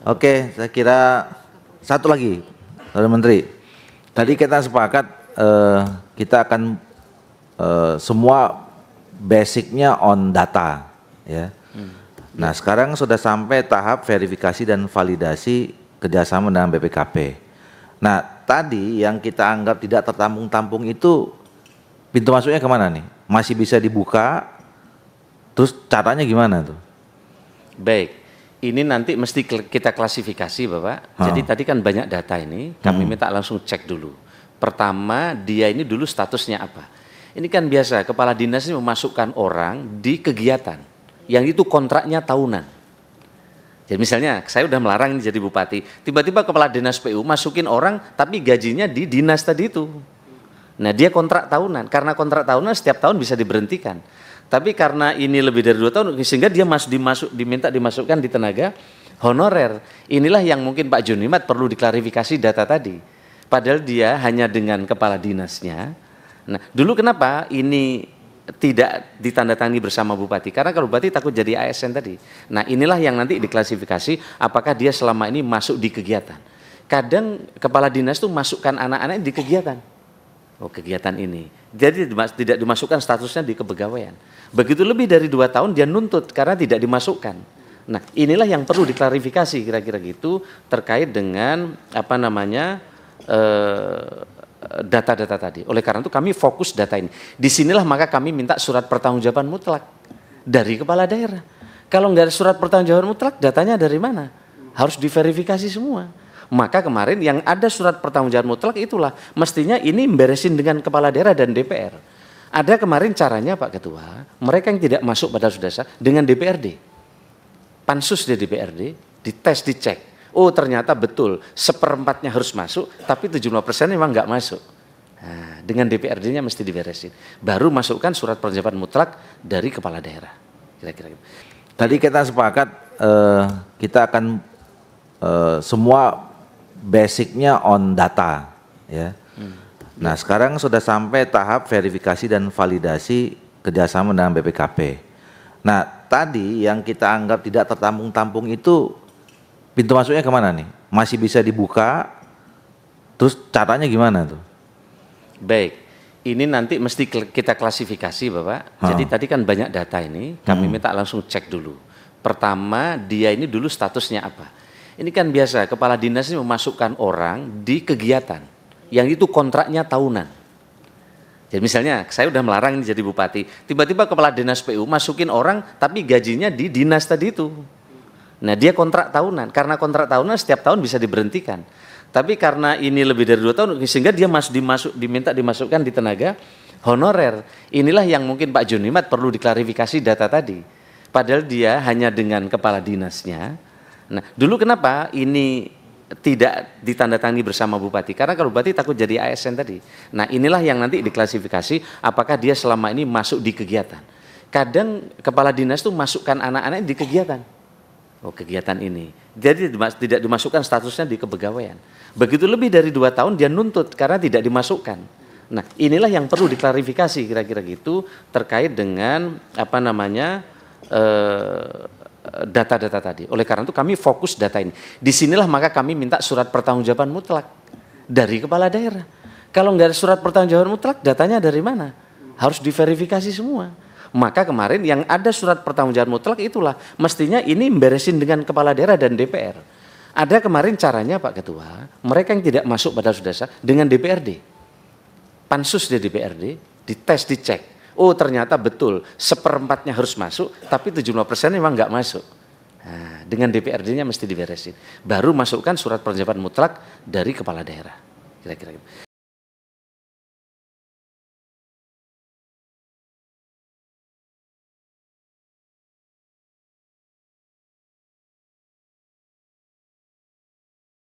Oke, saya kira satu lagi, Saudara Menteri. Tadi kita sepakat kita akan semua basicnya on data, ya. Nah, sekarang sudah sampai tahap verifikasi dan validasi kerjasama dengan BPKP. Nah, tadi yang kita anggap tidak tertampung-tampung itu pintu masuknya kemana nih? Masih bisa dibuka? Terus caranya gimana tuh? Baik. Ini nanti mesti kita klasifikasi, Bapak. Jadi tadi kan banyak data ini, kami minta langsung cek dulu. Pertama, dia ini dulu statusnya apa? Ini kan biasa, kepala dinas ini memasukkan orang di kegiatan, yang itu kontraknya tahunan. Jadi misalnya, saya udah melarang ini jadi bupati, tiba-tiba kepala dinas PU masukin orang, tapi gajinya di dinas tadi itu. Nah, dia kontrak tahunan, karena kontrak tahunan setiap tahun bisa diberhentikan. Tapi karena ini lebih dari 2 tahun, sehingga dia diminta dimasukkan di tenaga honorer. Inilah yang mungkin Pak Junimat perlu diklarifikasi data tadi. Padahal dia hanya dengan kepala dinasnya. Nah, dulu kenapa ini tidak ditandatangani bersama bupati? Karena kalau bupati takut jadi ASN tadi. Nah, inilah yang nanti diklasifikasi apakah dia selama ini masuk di kegiatan. Kadang kepala dinas itu masukkan anak-anak di kegiatan. Oh, kegiatan ini. Jadi tidak dimasukkan statusnya di kepegawaian. Begitu lebih dari 2 tahun dia nuntut karena tidak dimasukkan. Nah, inilah yang perlu diklarifikasi kira-kira gitu terkait dengan apa namanya data-data tadi. Oleh karena itu kami fokus data ini. Disinilah maka kami minta surat pertanggungjawaban mutlak dari kepala daerah. Kalau nggak ada surat pertanggungjawaban mutlak, datanya dari mana? Harus diverifikasi semua. Maka kemarin yang ada surat pertanggungjawaban mutlak itulah mestinya ini beresin dengan kepala daerah dan DPR. Ada kemarin caranya Pak Ketua, mereka yang tidak masuk pada dasar dengan DPRD. Pansus di DPRD, dites, dicek. Oh ternyata betul, 1/4-nya harus masuk, tapi 75% memang nggak masuk. Nah, dengan DPRD-nya mesti diberesin. Baru masukkan surat pertanggungjawaban mutlak dari kepala daerah. Kira-kira gitu. Tadi kita sepakat kita akan semua basicnya on data, ya. Nah, sekarang sudah sampai tahap verifikasi dan validasi kerjasama dengan BPKP. Nah, tadi yang kita anggap tidak tertampung-tampung itu pintu masuknya kemana nih? Masih bisa dibuka? Terus caranya gimana tuh? Baik, ini nanti mesti kita klasifikasi, Bapak. Jadi tadi kan banyak data ini, kami minta langsung cek dulu. Pertama, dia ini dulu statusnya apa? Ini kan biasa, kepala dinas ini memasukkan orang di kegiatan, yang itu kontraknya tahunan. Jadi misalnya, saya udah melarang ini jadi bupati, tiba-tiba kepala dinas PU masukin orang, tapi gajinya di dinas tadi itu. Nah, dia kontrak tahunan, karena kontrak tahunan setiap tahun bisa diberhentikan. Tapi karena ini lebih dari 2 tahun, sehingga dia diminta dimasukkan di tenaga honorer. Inilah yang mungkin Pak Junimat perlu diklarifikasi data tadi. Padahal dia hanya dengan kepala dinasnya. Nah, dulu kenapa ini tidak ditandatangani bersama bupati? Karena kalau bupati takut jadi ASN tadi. Nah, inilah yang nanti diklasifikasi apakah dia selama ini masuk di kegiatan. Kadang kepala dinas itu masukkan anak-anak di kegiatan. Oh, kegiatan ini. Jadi tidak dimasukkan statusnya di kepegawaian. Begitu lebih dari 2 tahun dia nuntut karena tidak dimasukkan. Nah, inilah yang perlu diklarifikasi kira-kira gitu terkait dengan apa namanya data-data tadi. Oleh karena itu kami fokus data ini. Disinilah maka kami minta surat pertanggungjawaban mutlak dari kepala daerah. Kalau nggak ada surat pertanggungjawaban mutlak, datanya dari mana? Harus diverifikasi semua. Maka kemarin yang ada surat pertanggungjawaban mutlak itulah mestinya ini beresin dengan kepala daerah dan DPR. Ada kemarin caranya Pak Ketua, mereka yang tidak masuk pada dasar dengan DPRD. Pansus di DPRD, dites, dicek. Oh ternyata betul, 1/4-nya harus masuk, tapi 75% memang nggak masuk. Nah, dengan DPRD-nya mesti diberesin. Baru masukkan surat pertanggungjawaban mutlak dari kepala daerah. Kira-kira gitu.